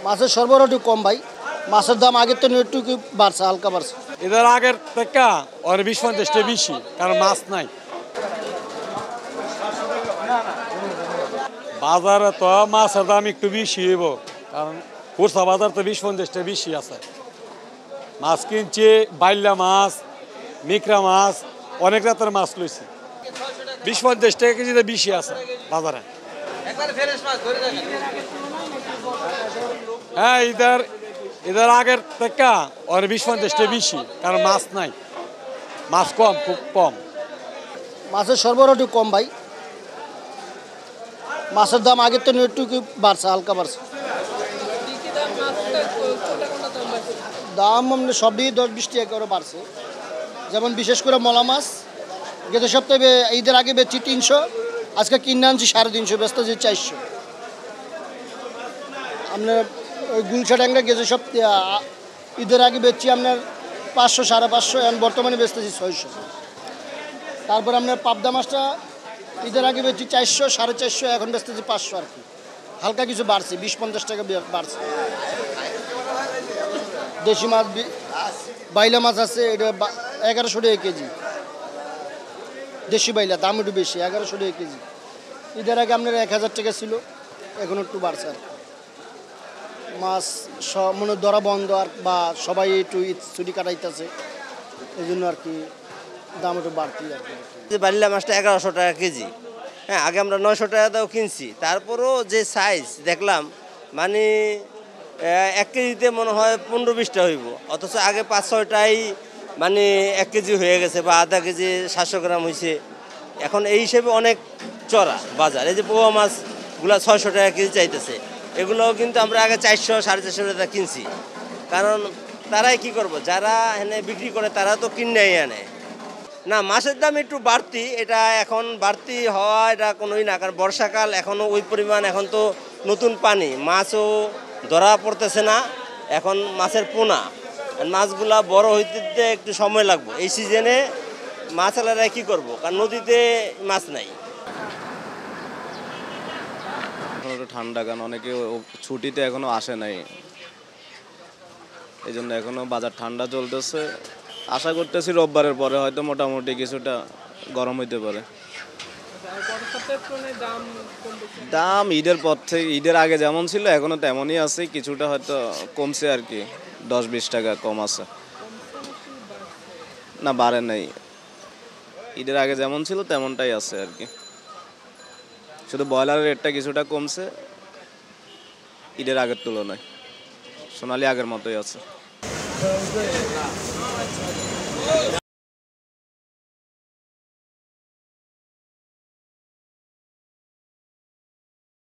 মাছের সরবরাহ একটু কম ভাই। মাছের দাম আগের তো একটু বাড়ছে, হালকা বাড়ছে। এদের আগের থেকে ওর 20-50 বেশি, কারণ মাছ নাই। বাজারে তো মাছের দাম একটু বেশি হইব, কারণ খুচরা বাজার তো 20-50 বেশি আছে। মাছ কিনছে বাইলা মাছ, মিকরা মাছ, অনেক রাতের মাছ লইছি। 20-50 টাকা কেজিতে বেশি আছে বাজারে। হ্যাঁ, এদের আগের থেকে ওর 20-50 বেশি, কারণ মাছ নাই, মাছ কম, খুব কম। মাছের সরবরাহ একটু কম ভাই। মাছের দাম আগের তো একটু বাড়ছে, হালকা বাড়ছে। দাম সবই 10-20 টাকা করে বাড়ছে। যেমন বিশেষ করে মলা মাছ গত সপ্তাহে ঈদের আগে বেচছি 300, আজকে কিনে আনছি 350, ব্যস্ত যে 400। আপনার ওই গুলশা ট্যাংরা গেছে সপ্তাহে ঈদের আগে বেচছি আপনার 500, 550, এখন বর্তমানে বেচতেছি 600। তারপর আপনার পাবদা মাছটা ঈদের আগে বেচছি 400, 450, এখন বেচতেছি 500 আর কি। হালকা কিছু বাড়ছে, 20-50 টাকা বাড়ছে। দেশি মাছ বাইলা মাছ আছে, এটা 1100 টাকা কেজি। দেশি বাইলা দাম একটু বেশি, 1100 টাকা কেজি। ঈদের আগে আপনার 1000 টাকা ছিল, এখন একটু বাড়ছে আর কি। মাছ মনে ধরা বন্ধ আর বা সবাই একটু ছুটি কাটাইতেছে, এই জন্য আর কি দাম একটু বাড়তি আর কি। বাইলা মাছটা 1100 টাকা কেজি। হ্যাঁ, আগে আমরা 900 টাকাতেও কিনছি। তারপরও যে সাইজ দেখলাম, মানে 1 কেজিতে মনে হয় 15-20টা হইব, অথচ আগে 5-6টাই মানে 1 কেজি হয়ে গেছে, বা আধা কেজি 700 গ্রাম হয়েছে। এখন এই হিসেবে অনেক চড়া বাজার। এই যে পোয়া মাছগুলো 600 টাকা কেজি চাইতেছে, এগুলোও কিন্তু আমরা আগে 400, 450 টাকা কিনছি। কারণ তারাই কি করব, যারা এনে বিক্রি করে তারা তো কিনেই আনে না। মাছের দাম একটু বাড়তি, এটা এখন বাড়তি হওয়া এটা কোনোই না, কারণ বর্ষাকাল, এখনও ওই পরিমাণ, এখন তো নতুন পানি, মাছও ধরা পড়তেছে না। এখন মাছের পোনা, মাছগুলা বড় হইতে একটু সময় লাগবে। এই সিজনে মাছ আলাদা কী করবো, কারণ নদীতে মাছ নাই। এখন একটু ঠান্ডা, কারণ অনেকে ছুটিতে এখনো আসে নাই, এই জন্য এখনো বাজার ঠান্ডা চলতেছে। আশা করতেছি রোববারের পরে হয়তো মোটামুটি কিছুটা গরম হইতে পারে। দাম ঈদের পর থেকে, ঈদের আগে যেমন ছিল এখনো তেমনই আছে, কিছুটা হয়তো কমছে আর কি, 10-20 টাকা কম আছে। না, বাড়ে নাই, ঈদের আগে যেমন ছিল তেমনটাই আছে আর কি। শুধু ব্রয়লারের রেটটা কিছুটা কমছে ঈদের আগের তুলনায়, সোনালি আগের মতোই আছে।